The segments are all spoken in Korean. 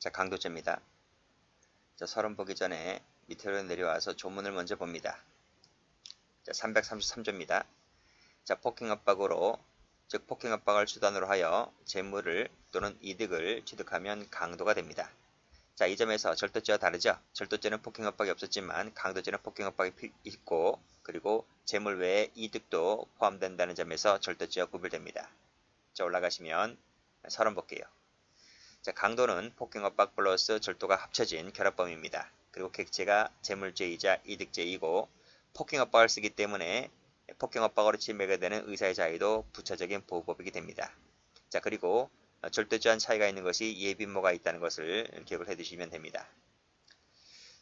자, 강도죄입니다. 자, 서론 보기 전에 밑으로 내려와서 조문을 먼저 봅니다. 자, 333조입니다. 자, 폭행압박으로, 즉 폭행압박을 수단으로 하여 재물을 또는 이득을 취득하면 강도가 됩니다. 자, 이 점에서 절도죄와 다르죠? 절도죄는 폭행압박이 없었지만 강도죄는 폭행압박이 있고, 그리고 재물 외에 이득도 포함된다는 점에서 절도죄와 구별됩니다. 자, 올라가시면 서론 볼게요. 자, 강도는 폭행압박 플러스 절도가 합쳐진 결합범입니다. 그리고 객체가 재물죄이자 이득죄이고, 폭행압박을 쓰기 때문에 폭행압박으로 침해가 되는 의사의 자유도 부차적인 보호법이게 됩니다. 자, 그리고 절도죄와는 차이가 있는 것이 예비모가 있다는 것을 기억을 해두시면 됩니다.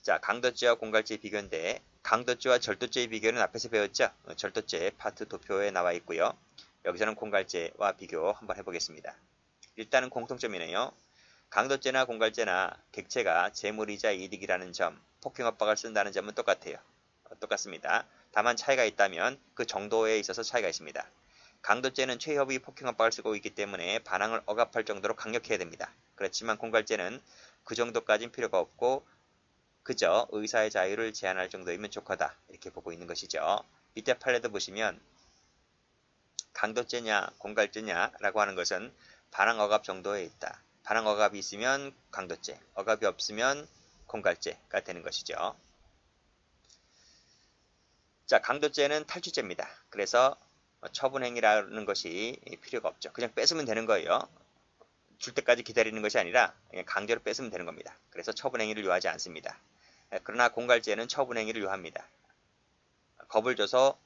자, 강도죄와 공갈죄의 비교인데, 강도죄와 절도죄의 비교는 앞에서 배웠죠? 절도죄 파트 도표에 나와 있고요. 여기서는 공갈죄와 비교 한번 해보겠습니다. 일단은 공통점이네요. 강도죄나 공갈죄나 객체가 재물이자 이득이라는 점, 폭행압박을 쓴다는 점은 똑같아요. 똑같습니다. 다만 차이가 있다면 그 정도에 있어서 차이가 있습니다. 강도죄는 최협의 폭행압박을 쓰고 있기 때문에 반항을 억압할 정도로 강력해야 됩니다. 그렇지만 공갈죄는 그 정도까지는 필요가 없고 그저 의사의 자유를 제한할 정도이면 족하다, 이렇게 보고 있는 것이죠. 밑에 판례도 보시면 강도죄냐 공갈죄냐 라고 하는 것은 반항 억압 정도에 있다. 반항 억압이 있으면 강도죄, 억압이 없으면 공갈죄가 되는 것이죠. 자, 강도죄는 탈취죄입니다. 그래서 처분행위라는 것이 필요가 없죠. 그냥 뺏으면 되는 거예요. 줄 때까지 기다리는 것이 아니라 그냥 강제로 뺏으면 되는 겁니다. 그래서 처분행위를 요하지 않습니다. 그러나 공갈죄는 처분행위를 요합니다. 겁을 줘서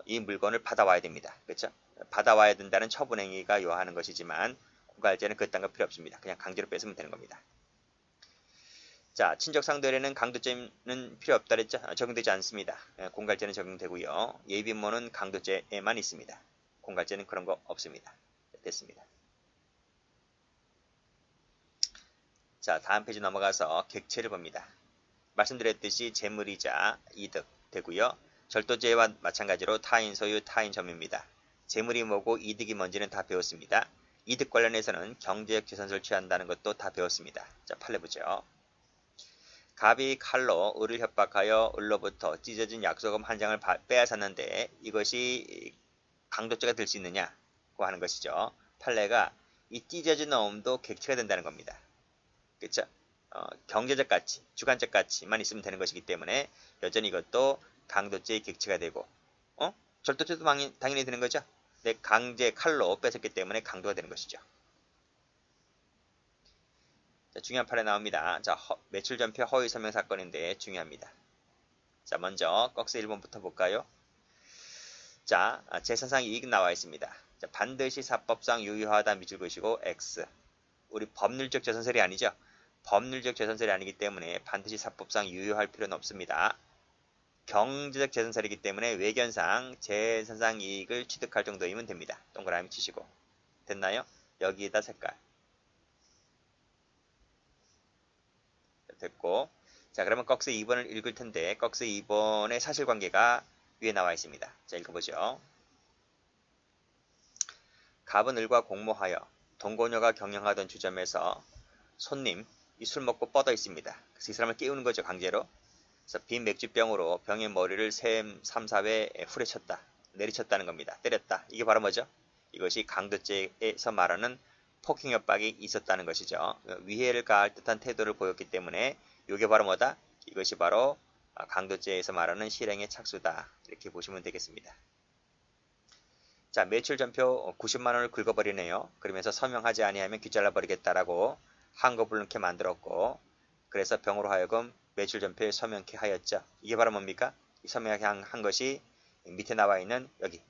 이 물건을 받아와야 됩니다. 그렇죠? 받아와야 된다는 처분행위가 요하는 것이지만 공갈죄는 그딴 거 필요 없습니다. 그냥 강제로 뺏으면 되는 겁니다. 자, 친족상도에는 강도죄는 필요 없다 그랬죠? 적용되지 않습니다. 공갈죄는 적용되고요. 예비모는 강도죄에만 있습니다. 공갈죄는 그런 거 없습니다. 됐습니다. 자, 다음 페이지 넘어가서 객체를 봅니다. 말씀드렸듯이 재물이자 이득 되고요. 절도죄와 마찬가지로 타인 소유, 타인 점유입니다. 재물이 뭐고 이득이 뭔지는 다 배웠습니다. 이득 관련해서는 경제적 재산을 취한다는 것도 다 배웠습니다. 자, 판례 보죠. 갑이 칼로 을을 협박하여 을로부터 찢어진 약소금 한 장을 빼앗았는데 이것이 강도죄가 될 수 있느냐고 하는 것이죠. 판례가 이 찢어진 어음도 객체가 된다는 겁니다. 그렇죠? 경제적 가치, 주관적 가치만 있으면 되는 것이기 때문에 여전히 이것도 강도죄의 객체가 되고, 절도죄도 당연히 되는 거죠. 근데 강제 칼로 뺏었기 때문에 강도가 되는 것이죠. 자, 중요한 판례 나옵니다. 자, 매출 전표 허위 서명 사건인데 중요합니다. 자, 먼저 꺽스 1번부터 볼까요? 자, 재산상 이익 나와 있습니다. 자, 반드시 사법상 유효하다 미줄 것이고 X. 우리 법률적 재산설이 아니죠. 법률적 재산설이 아니기 때문에 반드시 사법상 유효할 필요는 없습니다. 경제적 재산설이기 때문에 외견상 재산상 이익을 취득할 정도이면 됩니다. 동그라미 치시고. 됐나요? 여기에다 색깔. 됐고. 자, 그러면 꺽스 2번을 읽을 텐데 꺽스 2번의 사실관계가 위에 나와 있습니다. 자, 읽어보죠. 갑은 을과 공모하여 동고녀가 경영하던 주점에서 손님, 이 술 먹고 뻗어 있습니다. 그래서 이 사람을 깨우는 거죠, 강제로. 그래서 빈 맥주병으로 병의 머리를 3, 4회 후려쳤다. 내리쳤다는 겁니다. 때렸다. 이게 바로 뭐죠? 이것이 강도죄에서 말하는 폭행협박이 있었다는 것이죠. 위해를 가할 듯한 태도를 보였기 때문에 이게 바로 뭐다? 이것이 바로 강도죄에서 말하는 실행의 착수다. 이렇게 보시면 되겠습니다. 자, 매출 전표 90만원을 긁어버리네요. 그러면서 서명하지 아니하면 귀잘라 버리겠다라고 한거불능케 만들었고, 그래서 병으로 하여금 매출 전표에 서명케 하였죠. 이게 바로 뭡니까? 이 서명하게 한 것이 밑에 나와 있는 여기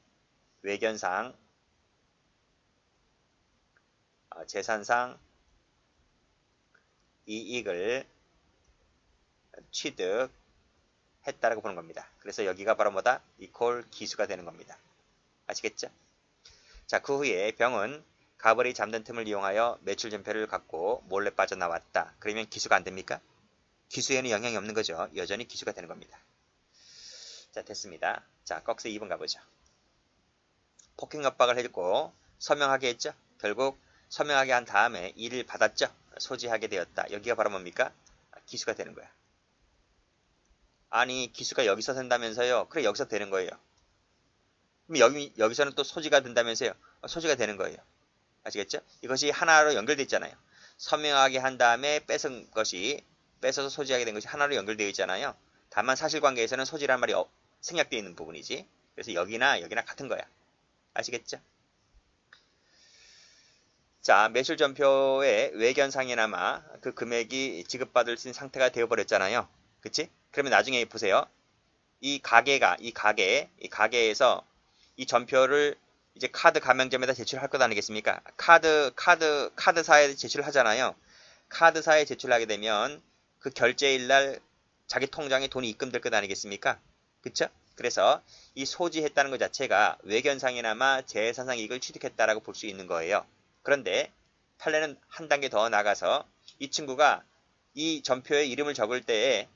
외견상 재산상 이익을 취득했다라고 보는 겁니다. 그래서 여기가 바로 뭐다? 이퀄 기수가 되는 겁니다. 아시겠죠? 자, 그 후에 병은 갑을이 잠든 틈을 이용하여 매출 전표를 갖고 몰래 빠져나왔다. 그러면 기수가 안 됩니까? 기수에는 영향이 없는 거죠. 여전히 기수가 되는 겁니다. 자, 됐습니다. 자, 꺽스 2번 가보죠. 폭행협박을 했고 서명하게 했죠. 결국 서명하게 한 다음에 일을 받았죠. 소지하게 되었다. 여기가 바로 뭡니까? 기수가 되는 거야. 아니 기수가 여기서 된다면서요. 그래 여기서 되는 거예요. 그럼 여기서는 또 소지가 된다면서요. 소지가 되는 거예요. 아시겠죠? 이것이 하나로 연결되어 있잖아요. 서명하게 한 다음에 뺏은 것이 뺏어서 소지하게 된 것이 하나로 연결되어 있잖아요. 다만 사실관계에서는 소지란 말이 생략되어 있는 부분이지. 그래서 여기나 같은 거야. 아시겠죠? 자, 매출전표의 외견상이나마 그 금액이 지급받을 수 있는 상태가 되어버렸잖아요. 그치? 그러면 나중에 보세요. 이 가게에서 이 전표를 이제 카드 가맹점에다 제출할 것 아니겠습니까? 카드사에 제출을 하잖아요. 카드사에 제출하게 되면 그 결제일 날 자기 통장에 돈이 입금될 것 아니겠습니까? 그쵸? 그래서 이 소지했다는 것 자체가 외견상이나마 재산상 이익을 취득했다라고 볼 수 있는 거예요. 그런데 판례는 한 단계 더 나가서 이 친구가 이 전표에 이름을 적을 때에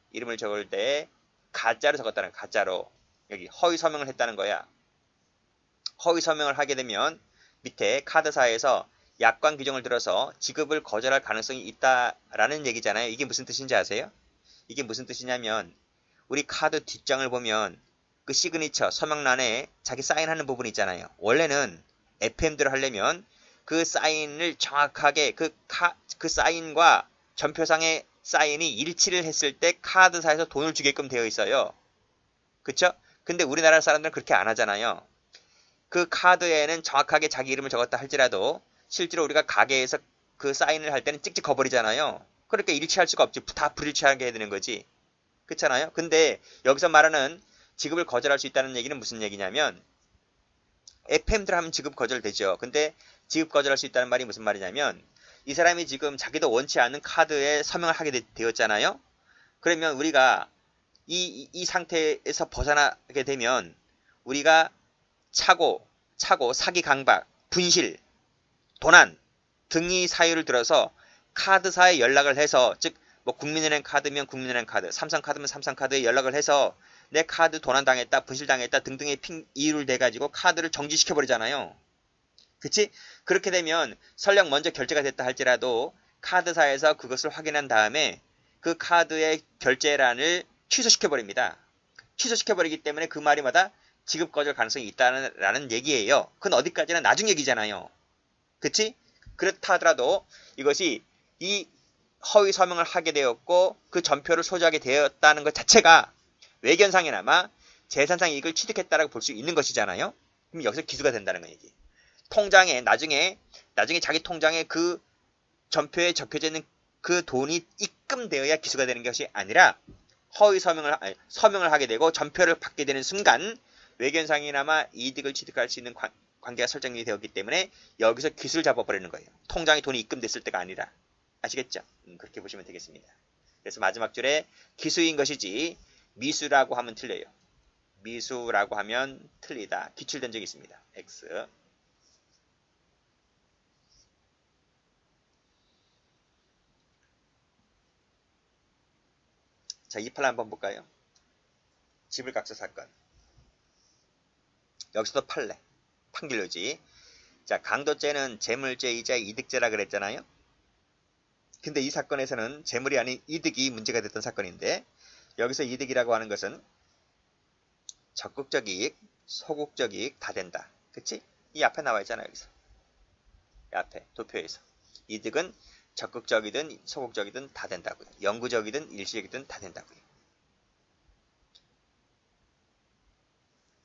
가짜로 적었다는 거야. 가짜로. 여기 허위 서명을 했다는 거야. 허위 서명을 하게 되면 밑에 카드사에서 약관 규정을 들어서 지급을 거절할 가능성이 있다라는 얘기잖아요. 이게 무슨 뜻인지 아세요? 이게 무슨 뜻이냐면 우리 카드 뒷장을 보면 그 시그니처 서명란에 자기 사인하는 부분이 있잖아요. 원래는 FM대로 하려면 그 사인을 정확하게 그 사인과 전표상의 사인이 일치를 했을 때 카드사에서 돈을 주게끔 되어 있어요. 그쵸? 근데 우리나라 사람들은 그렇게 안 하잖아요. 그 카드에는 정확하게 자기 이름을 적었다 할지라도 실제로 우리가 가게에서 그 사인을 할 때는 찍찍 거버리잖아요. 그러니까 일치할 수가 없지. 다 불일치하게 해야 되는 거지. 그렇잖아요. 근데 여기서 말하는 지급을 거절할 수 있다는 얘기는 무슨 얘기냐면 FM들 하면 지급 거절되죠. 근데 지급 거절할 수 있다는 말이 무슨 말이냐면 이 사람이 지금 자기도 원치 않는 카드에 서명을 하게 되었잖아요. 그러면 우리가 이 상태에서 벗어나게 되면 우리가 차고, 사기 강박, 분실, 도난 등의 사유를 들어서 카드사에 연락을 해서 즉 뭐 국민은행 카드면 국민은행 카드, 삼성카드면 삼성카드에 연락을 해서 내 카드 도난당했다, 분실당했다 등등의 이유를 대가지고 카드를 정지시켜버리잖아요. 그치? 그렇게 되면 설령 먼저 결제가 됐다 할지라도 카드사에서 그것을 확인한 다음에 그 카드의 결제란을 취소시켜버립니다. 취소시켜버리기 때문에 그 말이 마다 지급 거절 가능성이 있다는 얘기예요. 그건 어디까지나 나중 얘기잖아요. 그치? 그렇다 하더라도 이것이 이 허위 서명을 하게 되었고 그 전표를 소지하게 되었다는 것 자체가 외견상이나마 재산상 이익을 취득했다라고 볼 수 있는 것이잖아요. 그럼 여기서 기수가 된다는 거 얘기. 통장에 나중에 자기 통장에 그 전표에 적혀져 있는 그 돈이 입금되어야 기수가 되는 것이 아니라 허위 서명을 하게 되고 전표를 받게 되는 순간 외견상이나마 이득을 취득할 수 있는 관계가 설정이 되었기 때문에 여기서 기수를 잡아버리는 거예요. 통장에 돈이 입금됐을 때가 아니라. 아시겠죠? 그렇게 보시면 되겠습니다. 그래서 마지막 줄에 기수인 것이지 미수라고 하면 틀려요. 미수라고 하면 틀리다. 기출된 적이 있습니다. X. 자, 28 한번 볼까요? 지불각서 사건. 여기서도 판례. 판결료지. 자, 강도죄는 재물죄이자 이득죄라 그랬잖아요. 근데 이 사건에서는 재물이 아닌 이득이 문제가 됐던 사건인데 여기서 이득이라고 하는 것은 적극적 이익, 소극적 이익 다 된다. 그치? 이 앞에 나와 있잖아요. 여기서. 이 앞에 도표에서. 이득은 적극적이든 소극적이든 다 된다고요. 영구적이든 일시적이든 다 된다고요.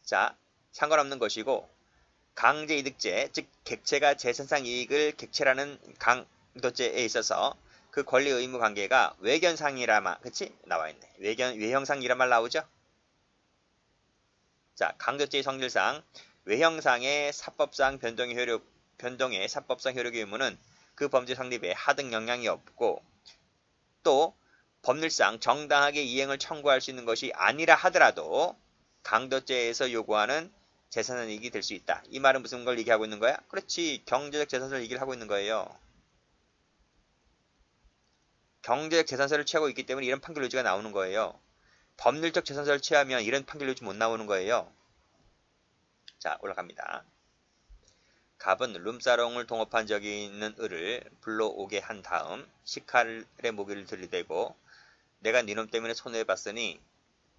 자, 상관없는 것이고 강제이득죄, 즉 객체가 재산상 이익을 객체라는 강도죄에 있어서 그 권리 의무 관계가 외견상이라마, 그치? 나와 있네. 외형상이란 말 나오죠? 자, 강도죄의 성질상 외형상의 사법상 변동의 사법상 효력의 의무는 그 범죄 성립에 하등 영향이 없고 또 법률상 정당하게 이행을 청구할 수 있는 것이 아니라 하더라도 강도죄에서 요구하는 재산상 이익이 될 수 있다. 이 말은 무슨 걸 얘기하고 있는 거야? 그렇지. 경제적 재산상 이익을 하고 있는 거예요. 경제적 재산세를 취하고 있기 때문에 이런 판결 요지가 나오는 거예요. 법률적 재산세를 취하면 이런 판결 요지 못 나오는 거예요. 자, 올라갑니다. 갑은 룸사롱을 동업한 적이 있는 을을 불러오게 한 다음 식칼에 모기를 들이대고 내가 니놈 때문에 손해봤으니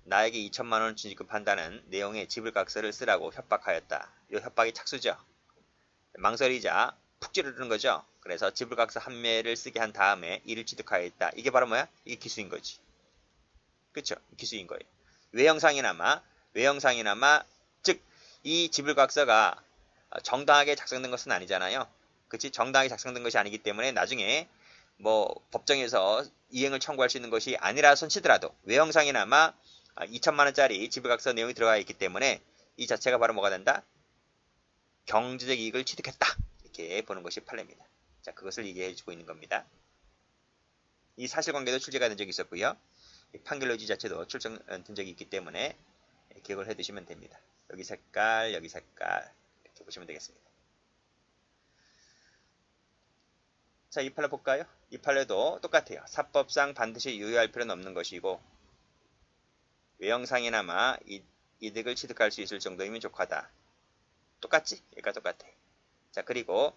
나에게 2천만 원을 지급한다는 내용의 지불각서를 쓰라고 협박하였다. 이 협박이 착수죠. 망설이자 푹 찌르는 거죠. 그래서 지불각서 한 매를 쓰게 한 다음에 이를 취득하였다. 이게 바로 뭐야? 이게 기수인 거지. 그쵸? 기수인 거예요. 외형상이나마 즉 이 지불각서가 정당하게 작성된 것은 아니잖아요. 그치? 정당하게 작성된 것이 아니기 때문에 나중에 뭐 법정에서 이행을 청구할 수 있는 것이 아니라 손치더라도 외형상이나마 2천만 원짜리 지불각서 내용이 들어가 있기 때문에 이 자체가 바로 뭐가 된다? 경제적 이익을 취득했다. 이렇게 보는 것이 판례입니다. 자, 그것을 얘기해 주고 있는 겁니다. 이 사실관계도 출제가 된 적이 있었고요. 판결 노지 자체도 출정된 적이 있기 때문에 기억을 해 두시면 됩니다. 여기 색깔, 여기 색깔 이렇게 보시면 되겠습니다. 자, 이 판례 볼까요? 이 판례도 똑같아요. 사법상 반드시 유효할 필요는 없는 것이고 외형상이나마 이득을 취득할 수 있을 정도이면 족하다. 똑같지? 얘가 똑같아. 자, 그리고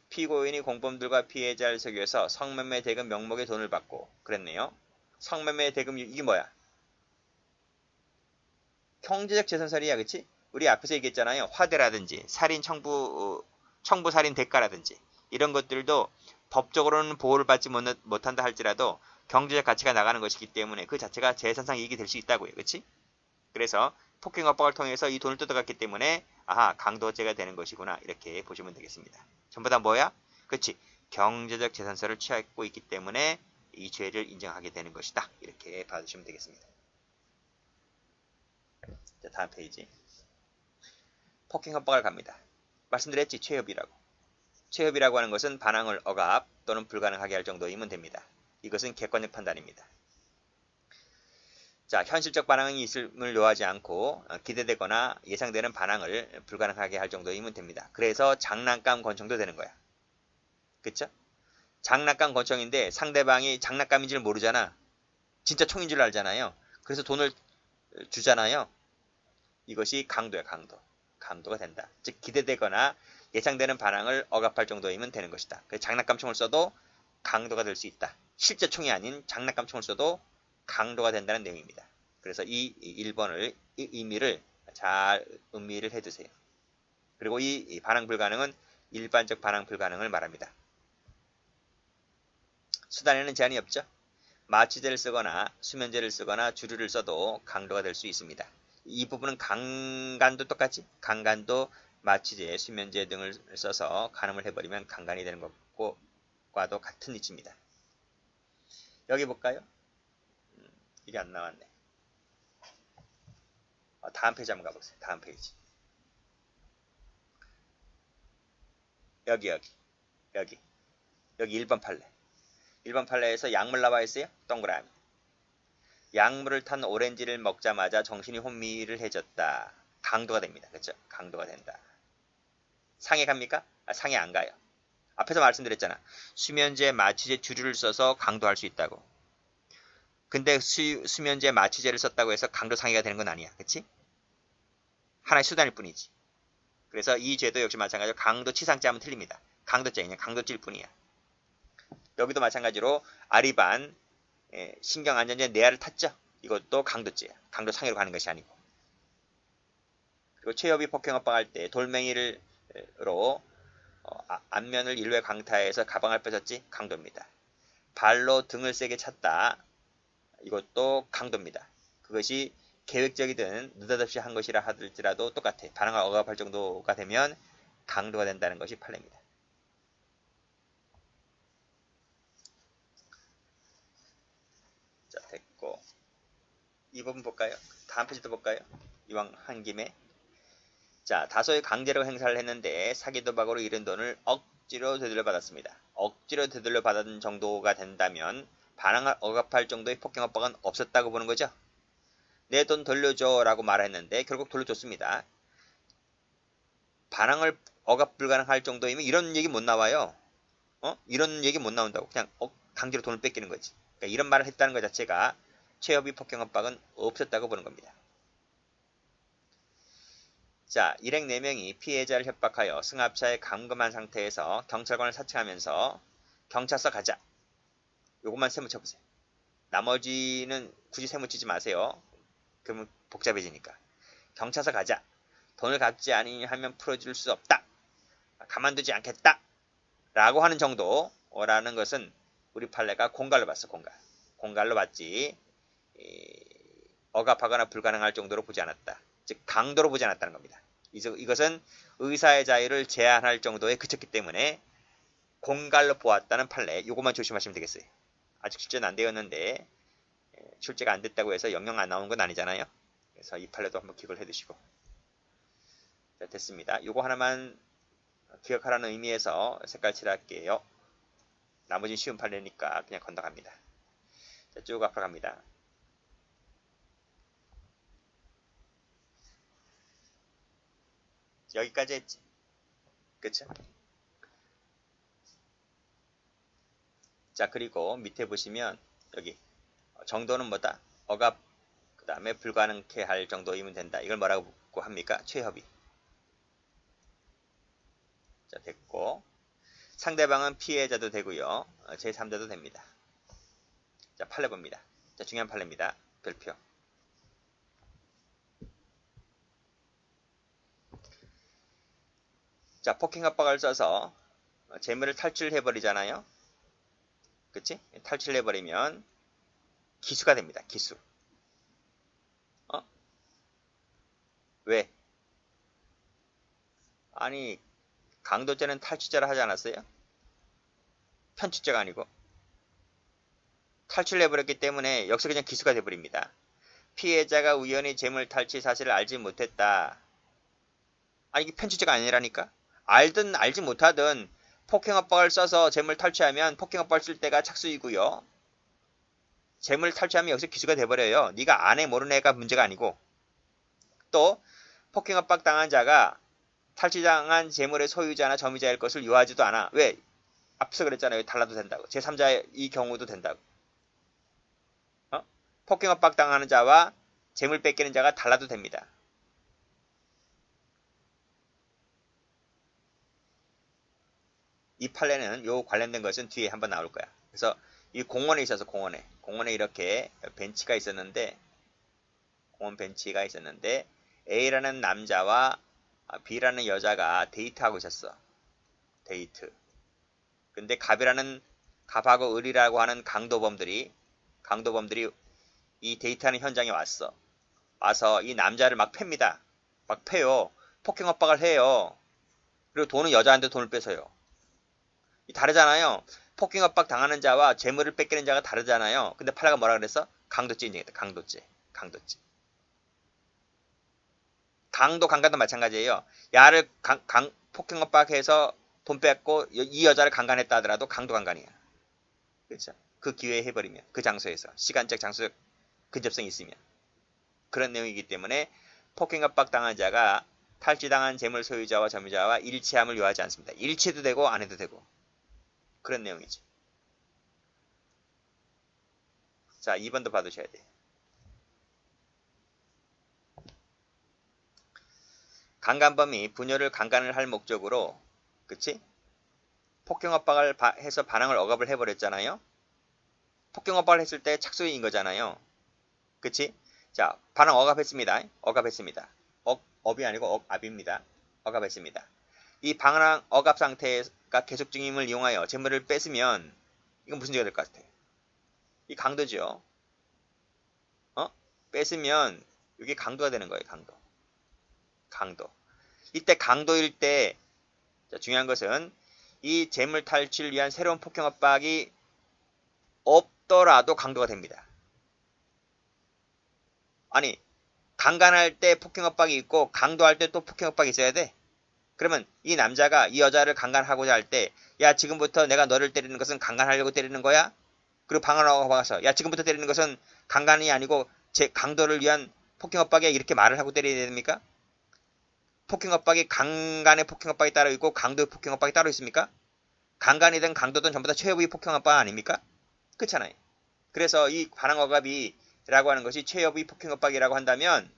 피고인이 공범들과 피해자를 속여서 성매매 대금 명목의 돈을 받고 그랬네요. 성매매 대금 이게 뭐야? 경제적 재산설이야, 그치? 우리 앞에서 얘기했잖아요. 화대라든지 살인 청부 살인 대가라든지 이런 것들도 법적으로는 보호를 받지 못한다 할지라도 경제적 가치가 나가는 것이기 때문에 그 자체가 재산상 이익이 될 수 있다고요, 그치? 그래서 폭행 협박을 통해서 이 돈을 뜯어갔기 때문에 아하 강도죄가 되는 것이구나 이렇게 보시면 되겠습니다. 전부 다 뭐야? 그치? 경제적 재산설을 취하고 있기 때문에 이 죄를 인정하게 되는 것이다. 이렇게 봐주시면 되겠습니다. 자, 다음 페이지. 폭행 협박을 갑니다. 말씀드렸지 최협이라고. 최협이라고 하는 것은 반항을 억압 또는 불가능하게 할 정도이면 됩니다. 이것은 객관적 판단입니다. 자, 현실적 반항이 있음을 요하지 않고 기대되거나 예상되는 반항을 불가능하게 할 정도이면 됩니다. 그래서 장난감 권총도 되는 거야. 그쵸? 장난감 권총인데 상대방이 장난감인 줄 모르잖아. 진짜 총인 줄 알잖아요. 그래서 돈을 주잖아요. 이것이 강도야, 강도. 강도가 된다. 즉 기대되거나 예상되는 반항을 억압할 정도이면 되는 것이다. 그래서 장난감 총을 써도 강도가 될 수 있다. 실제 총이 아닌 장난감 총을 써도 강도가 된다는 내용입니다. 그래서 이 1번을 이 의미를 잘 음미를 해두세요. 그리고 이 반항 불가능은 일반적 반항 불가능을 말합니다. 수단에는 제한이 없죠. 마취제를 쓰거나 수면제를 쓰거나 주류를 써도 강도가 될 수 있습니다. 이 부분은 강간도 똑같지? 강간도 마취제, 수면제 등을 써서 간음을 해버리면 강간이 되는 것과도 같은 이치입니다. 여기 볼까요? 이게 안 나왔네. 다음 페이지 한번 가보세요. 다음 페이지. 여기 1번 판례. 1번 판례에서 약물 나와 있어요. 동그라미. 약물을 탄 오렌지를 먹자마자 정신이 혼미를 해졌다. 강도가 됩니다. 그렇죠? 강도가 된다. 상해 갑니까? 상해 안 가요. 앞에서 말씀드렸잖아. 수면제, 마취제, 주류를 써서 강도할 수 있다고. 근데 수면제, 마취제를 썼다고 해서 강도 상해가 되는 건 아니야. 그치? 하나의 수단일 뿐이지. 그래서 이 죄도 역시 마찬가지로 강도치상죄 하면 틀립니다. 강도죄 그냥 강도죄일 뿐이야. 여기도 마찬가지로 아리반 신경안전제 내화를 탔죠. 이것도 강도죄야. 강도 상해로 가는 것이 아니고. 그리고 최협이 폭행 협박할 때 돌멩이로 안면을 일회 강타해서 가방을 뺏었지. 강도입니다. 발로 등을 세게 찼다. 이것도 강도입니다. 그것이 계획적이든 느닷없이 한 것이라 하더라도 똑같아. 반항을 억압할 정도가 되면 강도가 된다는 것이 판례입니다. 자, 됐고 이 부분 볼까요? 다음 페이지도 볼까요? 이왕 한 김에 자, 다소의 강제로 행사를 했는데 사기 도박으로 잃은 돈을 억지로 되돌려 받았습니다. 억지로 되돌려 받은 정도가 된다면 반항을 억압할 정도의 폭행 협박은 없었다고 보는 거죠. 내 돈 돌려줘 라고 말했는데 결국 돌려줬습니다. 반항을 억압 불가능할 정도이면 이런 얘기 못 나와요. 이런 얘기 못 나온다고. 그냥 강제로 돈을 뺏기는 거지. 그러니까 이런 말을 했다는 것 자체가 최협의 폭행 협박은 없었다고 보는 겁니다. 자, 일행 4명이 피해자를 협박하여 승합차에 감금한 상태에서 경찰관을 사칭하면서 경찰서 가자. 요것만 세무쳐보세요. 나머지는 굳이 세무치지 마세요. 그러면 복잡해지니까. 경찰서 가자. 돈을 갚지 아니하면 풀어줄 수 없다. 가만두지 않겠다. 라고 하는 정도라는 것은 우리 판례가 공갈로 봤어. 공갈로 봤지 억압하거나 불가능할 정도로 보지 않았다. 즉 강도로 보지 않았다는 겁니다. 이것은 의사의 자유를 제한할 정도에 그쳤기 때문에 공갈로 보았다는 판례. 이것만 조심하시면 되겠어요. 아직 출제는 안 되었는데 출제가 안 됐다고 해서 영영 안 나오는 건 아니잖아요. 그래서 이 판례도 한번 기억을 해두시고. 자, 됐습니다. 이거 하나만 기억하라는 의미에서 색깔 칠할게요. 나머지는 쉬운 판례니까 그냥 건너갑니다. 자, 쭉 앞으로 갑니다. 여기까지 했지. 그쵸? 자, 그리고 밑에 보시면 여기 정도는 뭐다? 억압 그 다음에 불가능케 할 정도이면 된다. 이걸 뭐라고 합니까? 최협의. 자, 됐고 상대방은 피해자도 되고요. 제3자도 됩니다. 자, 판례 봅니다. 자, 중요한 판례입니다. 별표. 자, 폭행 압박을 써서 재물을 탈출해버리잖아요. 그치? 탈출해버리면 기수가 됩니다. 기수. 왜? 아니, 강도죄는 탈취죄라 하지 않았어요? 편취죄가 아니고. 탈출해버렸기 때문에 여기서 그냥 기수가 돼버립니다. 피해자가 우연히 재물 탈취 사실을 알지 못했다. 아니, 이게 편취죄가 아니라니까? 알든 알지 못하든 폭행압박을 써서 재물 탈취하면 폭행압박을 쓸 때가 착수이고요. 재물 탈취하면 여기서 기수가 돼버려요. 네가 아네 모르는 애가 문제가 아니고. 또 폭행압박 당한 자가 탈취당한 재물의 소유자나 점유자일 것을 요하지도 않아. 왜? 앞서 그랬잖아요. 달라도 된다고. 제3자의 이 경우도 된다고. 폭행압박 당하는 자와 재물 뺏기는 자가 달라도 됩니다. 이 판례는 요 관련된 것은 뒤에 한번 나올 거야. 그래서 이 공원에 있어서 공원에 이렇게 벤치가 있었는데 공원 벤치가 있었는데 A라는 남자와 B라는 여자가 데이트하고 있었어. 데이트. 근데 갑하고 을이라고 하는 강도범들이 이 데이트하는 현장에 왔어. 와서 이 남자를 막 팹니다. 막 패요. 폭행 압박을 해요. 그리고 돈은 여자한테 돈을 뺏어요. 다르잖아요. 폭행 압박 당하는 자와 재물을 뺏기는 자가 다르잖아요. 근데 판례가 뭐라 그랬어? 강도죄 인정했다. 강도죄. 강도 강간도 마찬가지예요. 야를 폭행 압박해서 돈 뺏고 이 여자를 강간했다 하더라도 강도 강간이야. 그렇죠? 그 기회에 해버리면 그 장소에서 시간적 장소적 근접성이 있으면 그런 내용이기 때문에 폭행 압박 당한 자가 탈취당한 재물 소유자와 점유자와 일치함을 요하지 않습니다. 일치해도 되고 안 해도 되고 그런 내용이지. 자, 2번도 봐두셔야 돼요. 강간범이 부녀를 강간을 할 목적으로 그치? 폭행 압박을 해서 반항을 억압을 해버렸잖아요. 폭행 압박을 했을 때 착수인 거잖아요. 그치? 자, 반항 억압했습니다. 억압이 아니고 억압입니다. 억압했습니다. 이 반항 억압 상태가 계속 중임을 이용하여 재물을 뺏으면 이건 무슨 죄가 될 것 같아요? 이 강도죠. 뺏으면 이게 강도가 되는 거예요. 강도. 이때 강도일 때 중요한 것은 이 재물 탈취를 위한 새로운 폭행 압박이 없더라도 강도가 됩니다. 아니, 강간할 때 폭행 압박이 있고 강도할 때 또 폭행 압박이 있어야 돼. 그러면 이 남자가 이 여자를 강간하고자 할 때 야, 지금부터 내가 너를 때리는 것은 강간하려고 때리는 거야? 그리고 방언하고 와서 야, 지금부터 때리는 것은 강간이 아니고 제 강도를 위한 폭행 압박이야, 이렇게 말을 하고 때려야 됩니까? 폭행 압박이 강간의 폭행 압박이 따로 있고 강도의 폭행 압박이 따로 있습니까? 강간이든 강도든 전부 다 최후의 폭행 압박 아닙니까? 그렇잖아요. 그래서 이 반항 억압이라고 하는 것이 최후의 폭행 압박이라고 한다면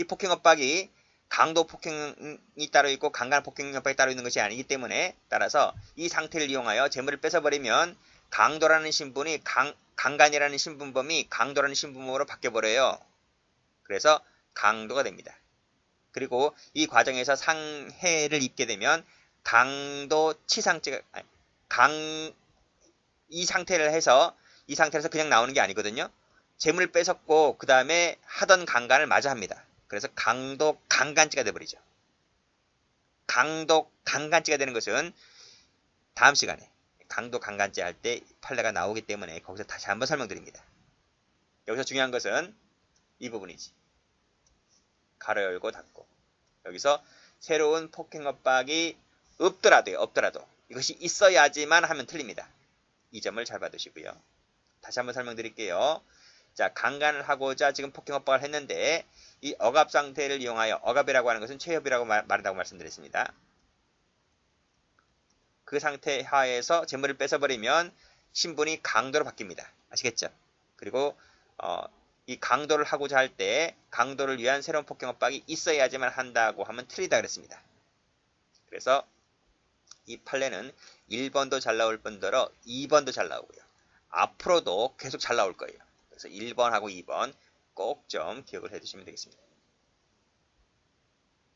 이 폭행 협박이 강도 폭행이 따로 있고 강간 폭행 협박이 따로 있는 것이 아니기 때문에 따라서 이 상태를 이용하여 재물을 뺏어버리면 강도라는 신분이 강간이라는 신분범이 강도라는 신분범으로 바뀌어버려요. 그래서 강도가 됩니다. 그리고 이 과정에서 상해를 입게 되면 강도치상죄가 이 상태에서 그냥 나오는 게 아니거든요. 재물 뺏었고 그 다음에 하던 강간을 마저 합니다. 그래서 강도 강간죄가 돼버리죠. 강도 강간죄가 되는 것은 다음 시간에 강도 강간죄 할 때 판례가 나오기 때문에 거기서 다시 한번 설명드립니다. 여기서 중요한 것은 이 부분이지. 가로 열고 닫고. 여기서 새로운 폭행 협박이 없더라도 이것이 있어야지만 하면 틀립니다. 이 점을 잘 봐두시고요. 다시 한번 설명드릴게요. 자, 강간을 하고자 지금 폭행 협박을 했는데 이 억압 상태를 이용하여, 억압이라고 하는 것은 체협이라고 말한다고 말씀드렸습니다. 그 상태 하에서 재물을 뺏어버리면 신분이 강도로 바뀝니다. 아시겠죠? 그리고 이 강도를 하고자 할 때 강도를 위한 새로운 폭행 협박이 있어야지만 한다고 하면 틀리다 그랬습니다. 그래서 이 판례는 1번도 잘 나올 뿐더러 2번도 잘 나오고요. 앞으로도 계속 잘 나올 거예요. 그래서 1번하고 2번 꼭 좀 기억을 해두시면 되겠습니다.